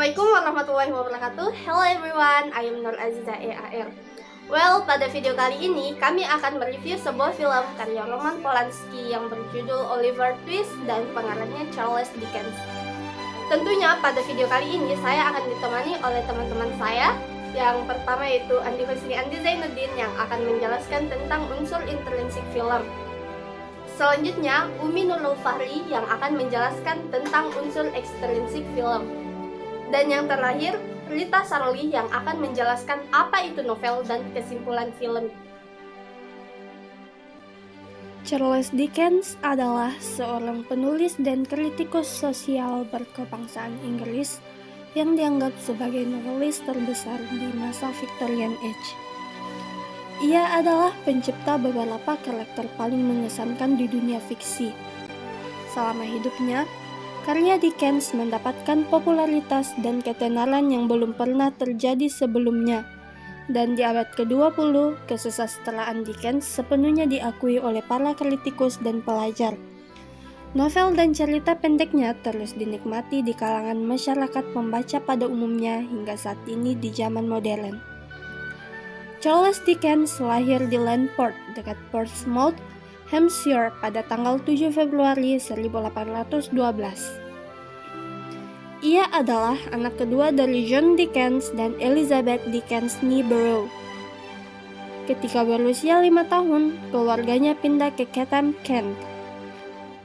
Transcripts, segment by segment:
Assalamualaikum warahmatullahi wabarakatuh. Hello everyone, I am Nur Aziza EAR. Well, pada video kali ini kami akan mereview sebuah film karya Roman Polanski yang berjudul Oliver Twist dan pengarangnya Charles Dickens. Tentunya pada video kali ini saya akan ditemani oleh teman-teman saya. Yang pertama yaitu Andi Husni Andi Zainuddin yang akan menjelaskan tentang unsur intrinsik film. Selanjutnya, Umi Nurul Fahri yang akan menjelaskan tentang unsur ekstrinsik film. Dan yang terakhir, Rita Sarli yang akan menjelaskan apa itu novel dan kesimpulan film. Charles Dickens adalah seorang penulis dan kritikus sosial berkebangsaan Inggris yang dianggap sebagai novelis terbesar di masa Victorian Age. Ia adalah pencipta beberapa karakter paling mengesankan di dunia fiksi. Selama hidupnya, karya Dickens mendapatkan popularitas dan ketenaran yang belum pernah terjadi sebelumnya. Dan di abad ke-20, kesusastraan Dickens sepenuhnya diakui oleh para kritikus dan pelajar. Novel dan cerita pendeknya terus dinikmati di kalangan masyarakat pembaca pada umumnya hingga saat ini di zaman modern. Charles Dickens lahir di Landport, dekat Portsmouth, Hampshire pada tanggal 7 Februari 1812. Ia adalah anak kedua dari John Dickens dan Elizabeth Dickens Niborough. Ketika berusia 5 tahun, keluarganya pindah ke Chatham, Kent.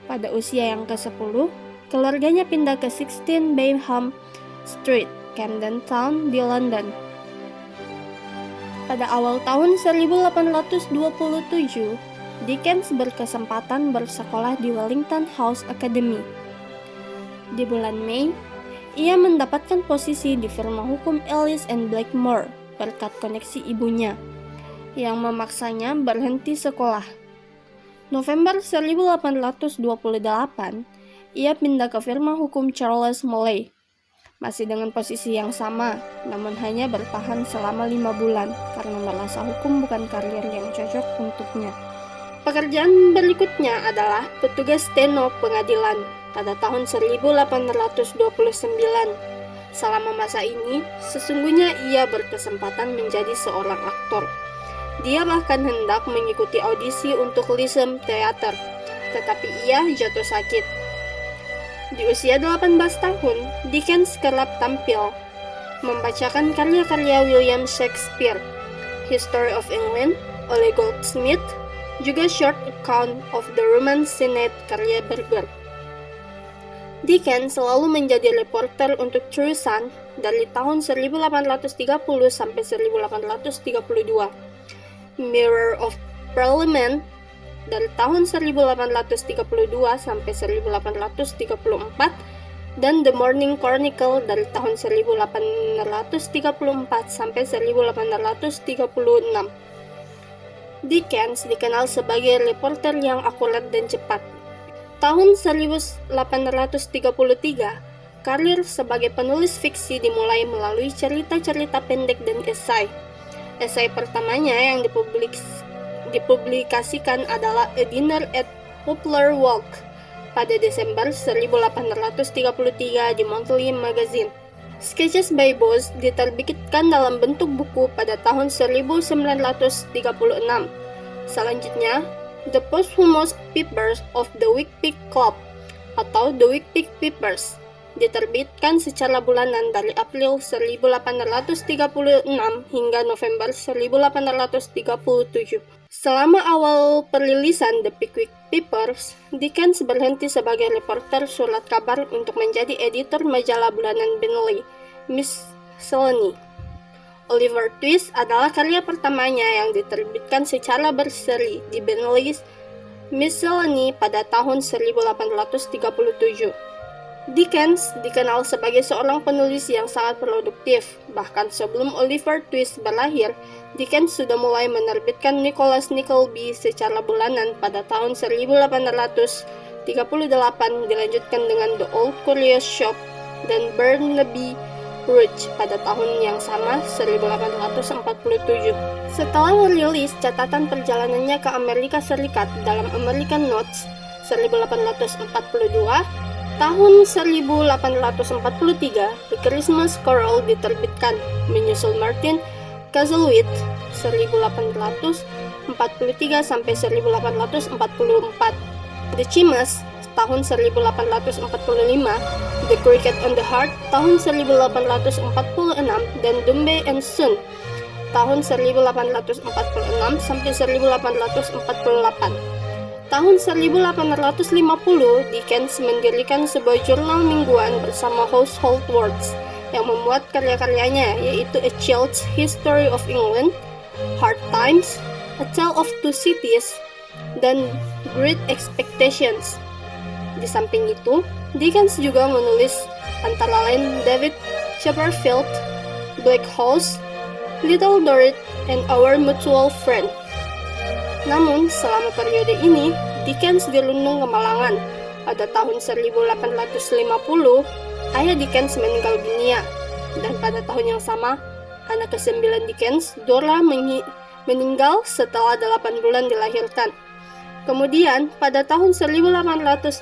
Pada usia yang ke-10, keluarganya pindah ke 16 Bayham Street, Camden Town di London. Pada awal tahun 1827, Dickens berkesempatan bersekolah di Wellington House Academy. Di bulan Mei, ia mendapatkan posisi di firma hukum Ellis and Blackmore berkat koneksi ibunya, yang memaksanya berhenti sekolah. November 1828, ia pindah ke firma hukum Charles Mollay, masih dengan posisi yang sama, namun hanya bertahan selama 5 bulan karena merasa hukum bukan karir yang cocok untuknya. Pekerjaan berikutnya adalah petugas steno pengadilan pada tahun 1829. Selama masa ini, sesungguhnya ia berkesempatan menjadi seorang aktor. Dia bahkan hendak mengikuti audisi untuk Lyceum Theatre, tetapi ia jatuh sakit. Di usia 18 tahun, Dickens kerap tampil membacakan karya-karya William Shakespeare, History of England oleh Goldsmith, juga Short Account of the Roman Senate karya Berger. Dickens selalu menjadi reporter untuk True Sun dari tahun 1830 sampai 1832, Mirror of Parliament dari tahun 1832 sampai 1834, dan The Morning Chronicle dari tahun 1834 sampai 1836. Dickens dikenal sebagai reporter yang akurat dan cepat. Tahun 1833, karir sebagai penulis fiksi dimulai melalui cerita-cerita pendek dan esai. Esai pertamanya yang dipublikasikan adalah A Dinner at Poplar Walk pada Desember 1833 di Monthly Magazine. Sketches by Boz diterbitkan dalam bentuk buku pada tahun 1936. Selanjutnya, The Posthumous Papers of the Wickpick Club atau The Wickpick Papers diterbitkan secara bulanan dari April 1836 hingga November 1837. Selama awal perilisan The Pickwick Papers, Dickens berhenti sebagai reporter surat kabar untuk menjadi editor majalah bulanan Bentley, Miscellany. Oliver Twist adalah karya pertamanya yang diterbitkan secara berseri di Bentley's Miscellany pada tahun 1837. Dickens dikenal sebagai seorang penulis yang sangat produktif. Bahkan sebelum Oliver Twist berlahir, Dickens sudah mulai menerbitkan Nicholas Nickleby secara bulanan pada tahun 1838, dilanjutkan dengan The Old Curious Shop dan Barnaby Rudge pada tahun yang sama, 1847. Setelah merilis catatan perjalanannya ke Amerika Serikat dalam American Notes 1842, Tahun 1843, The Christmas Carol diterbitkan, menyusul Martin Chuzzlewit 1843 sampai 1844. The Chimes tahun 1845, The Cricket on the Hearth tahun 1846, dan Dombey and Son tahun 1846 sampai 1848. Tahun 1850, Dickens mendirikan sebuah jurnal mingguan bersama Household Words yang memuat karya-karyanya, yaitu A Child's History of England, Hard Times, A Tale of Two Cities, dan Great Expectations. Di samping itu, Dickens juga menulis antara lain David Copperfield, Black Horse, Little Dorrit, and Our Mutual Friend. Namun, selama periode ini, Dickens dirundung kemalangan. Pada tahun 1850, ayah Dickens meninggal dunia. Dan pada tahun yang sama, anak ke-9 Dickens, Dora, meninggal setelah 8 bulan dilahirkan. Kemudian, pada tahun 1863,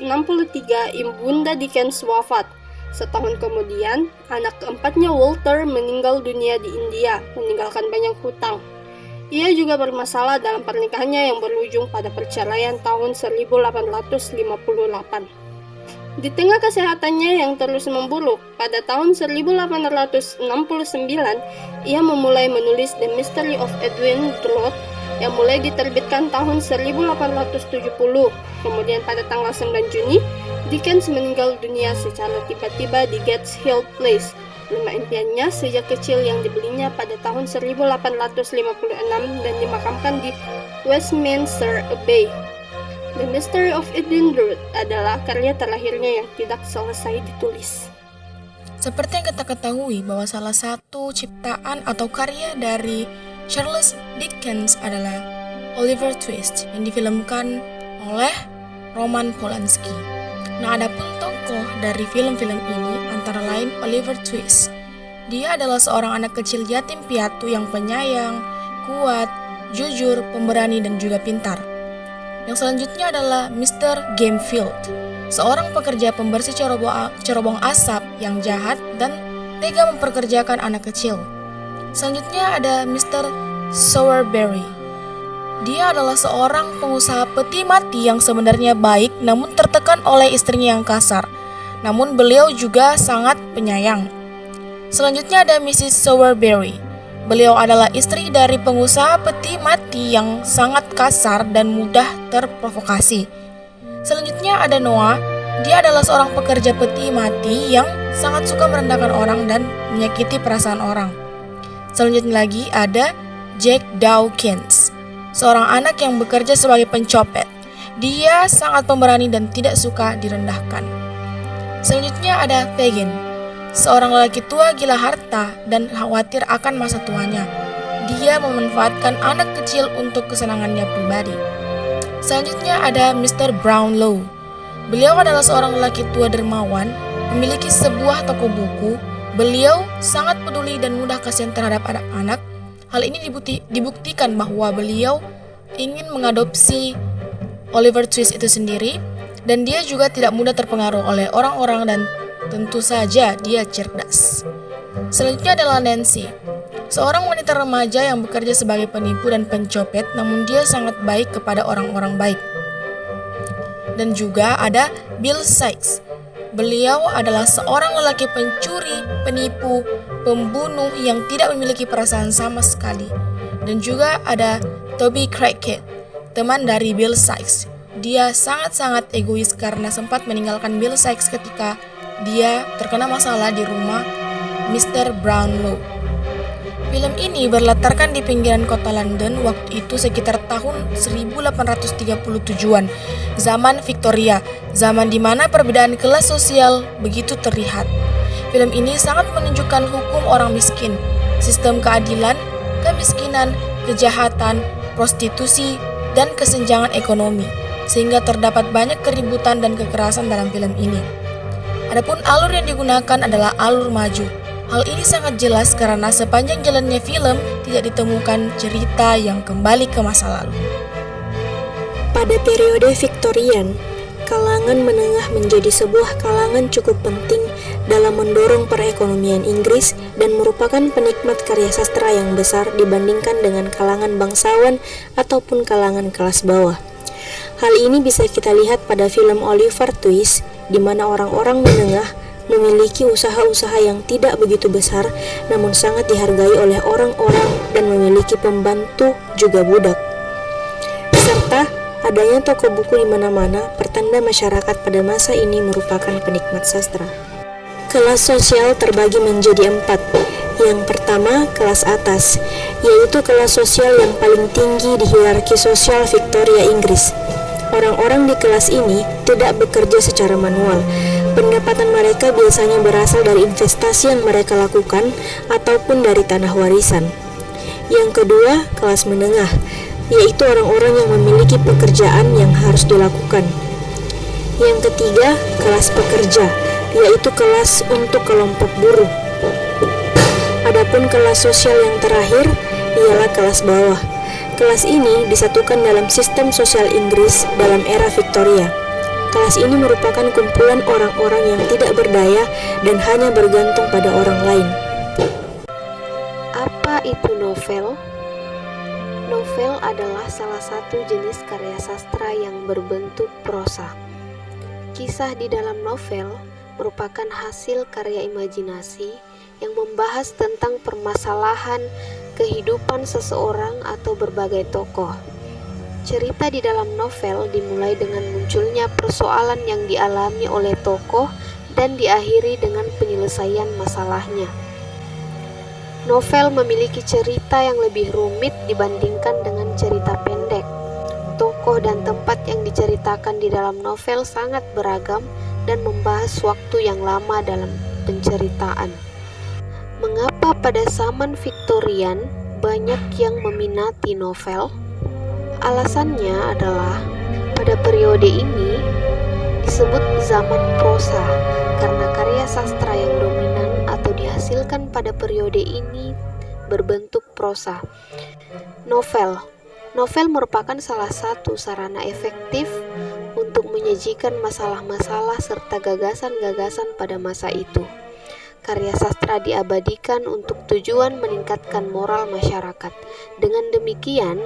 Ibunda Dickens wafat. Setahun kemudian, anak keempatnya Walter meninggal dunia di India, meninggalkan banyak hutang. Ia juga bermasalah dalam pernikahannya yang berujung pada perceraian tahun 1858. Di tengah kesehatannya yang terus memburuk, pada tahun 1869, ia memulai menulis The Mystery of Edwin Drood yang mulai diterbitkan tahun 1870. Kemudian pada tanggal 9 Juni, Dickens meninggal dunia secara tiba-tiba di Gates Hill Place, rumah impiannya sejak kecil yang dibelinya pada tahun 1856 dan dimakamkan di Westminster Abbey. The Mystery of Edwin Drood adalah karya terakhirnya yang tidak selesai ditulis. Seperti yang kita ketahui bahwa salah satu ciptaan atau karya dari Charles Dickens adalah Oliver Twist yang difilmkan oleh Roman Polanski. Nah, adapun tokoh dari film-film ini antara lain Oliver Twist. Dia adalah seorang anak kecil yatim piatu yang penyayang, kuat, jujur, pemberani, dan juga pintar. Yang selanjutnya adalah Mr. Gamefield, seorang pekerja pembersih cerobong asap yang jahat dan tega memperkerjakan anak kecil. Selanjutnya ada Mr. Sowerberry. Dia adalah seorang pengusaha peti mati yang sebenarnya baik namun tertekan oleh istrinya yang kasar. Namun beliau juga sangat penyayang. Selanjutnya ada Mrs. Sowerberry. Beliau adalah istri dari pengusaha peti mati yang sangat kasar dan mudah terprovokasi. Selanjutnya ada Noah. Dia adalah seorang pekerja peti mati yang sangat suka merendahkan orang dan menyakiti perasaan orang. Selanjutnya lagi ada Jack Dawkins, seorang anak yang bekerja sebagai pencopet. Dia sangat pemberani dan tidak suka direndahkan. Selanjutnya ada Fagin, seorang lelaki tua gila harta dan khawatir akan masa tuanya. Dia memanfaatkan anak kecil untuk kesenangannya pribadi. Selanjutnya ada Mr. Brownlow. Beliau adalah seorang lelaki tua dermawan, memiliki sebuah toko buku. Beliau sangat peduli dan mudah kasihan terhadap anak-anak. Hal ini dibuktikan bahwa beliau ingin mengadopsi Oliver Twist itu sendiri, dan dia juga tidak mudah terpengaruh oleh orang-orang dan tentu saja dia cerdas. Selanjutnya adalah Nancy, seorang wanita remaja yang bekerja sebagai penipu dan pencopet, namun dia sangat baik kepada orang-orang baik. Dan juga ada Bill Sikes. Beliau adalah seorang lelaki pencuri, penipu, pembunuh yang tidak memiliki perasaan sama sekali. Dan juga ada Toby Crackit, teman dari Bill Sikes. Dia sangat-sangat egois karena sempat meninggalkan Bill Sikes ketika dia terkena masalah di rumah Mr. Brownlow. Film ini berlatarkan di pinggiran kota London waktu itu sekitar tahun 1837-an, zaman Victoria, zaman di mana perbedaan kelas sosial begitu terlihat. Film ini sangat menunjukkan hukum orang miskin, sistem keadilan, kemiskinan, kejahatan, prostitusi, dan kesenjangan ekonomi, sehingga terdapat banyak keributan dan kekerasan dalam film ini. Adapun alur yang digunakan adalah alur maju. Hal ini sangat jelas karena sepanjang jalannya film tidak ditemukan cerita yang kembali ke masa lalu. Pada periode Victorian, kalangan menengah menjadi sebuah kalangan cukup penting dalam mendorong perekonomian Inggris dan merupakan penikmat karya sastra yang besar dibandingkan dengan kalangan bangsawan ataupun kalangan kelas bawah. Hal ini bisa kita lihat pada film Oliver Twist, di mana orang-orang menengah memiliki usaha-usaha yang tidak begitu besar namun sangat dihargai oleh orang-orang dan memiliki pembantu juga budak. Serta adanya toko buku di mana-mana pertanda masyarakat pada masa ini merupakan penikmat sastra. Kelas sosial terbagi menjadi 4. Yang pertama, kelas atas, yaitu kelas sosial yang paling tinggi di hierarki sosial Victoria Inggris. Orang-orang di kelas ini tidak bekerja secara manual. Pendapatan mereka biasanya berasal dari investasi yang mereka lakukan ataupun dari tanah warisan. Yang kedua, kelas menengah, yaitu orang-orang yang memiliki pekerjaan yang harus dilakukan. Yang ketiga, kelas pekerja, yaitu kelas untuk kelompok buruh. Adapun kelas sosial yang terakhir ialah kelas bawah. Kelas ini disatukan dalam sistem sosial Inggris dalam era Victoria. Kelas ini merupakan kumpulan orang-orang yang tidak berdaya dan hanya bergantung pada orang lain. Apa itu novel? Novel adalah salah satu jenis karya sastra yang berbentuk prosa. Kisah di dalam novel merupakan hasil karya imajinasi yang membahas tentang permasalahan kehidupan seseorang atau berbagai tokoh. Cerita di dalam novel dimulai dengan munculnya persoalan yang dialami oleh tokoh dan diakhiri dengan penyelesaian masalahnya. Novel memiliki cerita yang lebih rumit dibandingkan dengan cerita pendek. Tokoh dan tempat yang diceritakan di dalam novel sangat beragam dan membahas waktu yang lama dalam penceritaan. Mengapa pada zaman Victorian banyak yang meminati novel? Alasannya adalah pada periode ini disebut zaman prosa karena karya sastra yang dominan atau dihasilkan pada periode ini berbentuk prosa. Novel merupakan salah satu sarana efektif untuk menyajikan masalah-masalah serta gagasan-gagasan pada masa itu. Karya sastra diabadikan untuk tujuan meningkatkan moral masyarakat. Dengan demikian,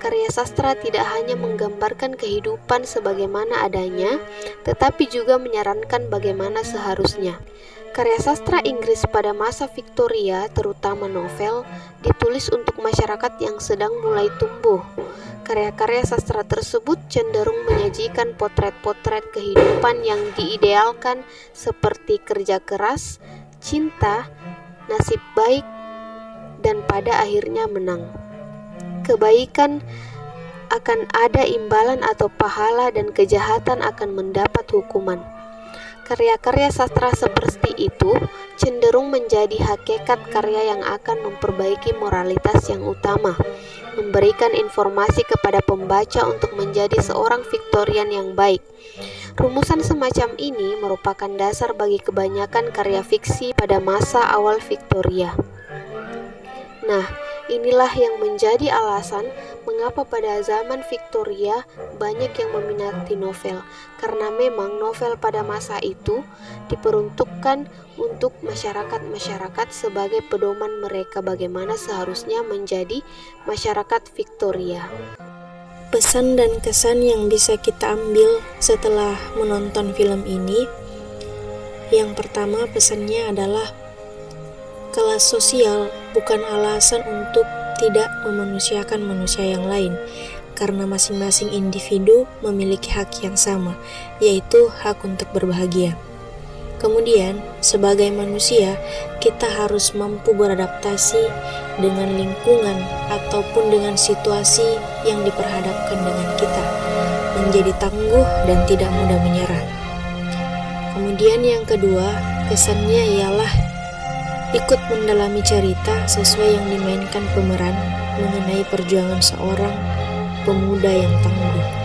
karya sastra tidak hanya menggambarkan kehidupan sebagaimana adanya, tetapi juga menyarankan bagaimana seharusnya. Karya sastra Inggris pada masa Victoria, terutama novel, ditulis untuk masyarakat yang sedang mulai tumbuh. Karya-karya sastra tersebut cenderung menyajikan potret-potret kehidupan yang diidealkan seperti kerja keras, cinta, nasib baik, dan pada akhirnya menang. Kebaikan akan ada imbalan atau pahala dan kejahatan akan mendapat hukuman. Karya-karya sastra seperti itu cenderung menjadi hakikat karya yang akan memperbaiki moralitas yang utama, memberikan informasi kepada pembaca untuk menjadi seorang Victorian yang baik. Rumusan semacam ini merupakan dasar bagi kebanyakan karya fiksi pada masa awal Victoria. Nah, inilah yang menjadi alasan mengapa pada zaman Victoria banyak yang meminati novel, karena memang novel pada masa itu diperuntukkan untuk masyarakat-masyarakat sebagai pedoman mereka bagaimana seharusnya menjadi masyarakat Victoria. Pesan dan kesan yang bisa kita ambil setelah menonton film ini, yang pertama pesannya adalah kelas sosial bukan alasan untuk tidak memanusiakan manusia yang lain, karena masing-masing individu memiliki hak yang sama, yaitu hak untuk berbahagia. Kemudian, sebagai manusia, kita harus mampu beradaptasi dengan lingkungan ataupun dengan situasi yang diperhadapkan dengan kita, menjadi tangguh dan tidak mudah menyerah. Kemudian yang kedua, kesannya ialah ikut mendalami cerita sesuai yang dimainkan pemeran mengenai perjuangan seorang pemuda yang tangguh.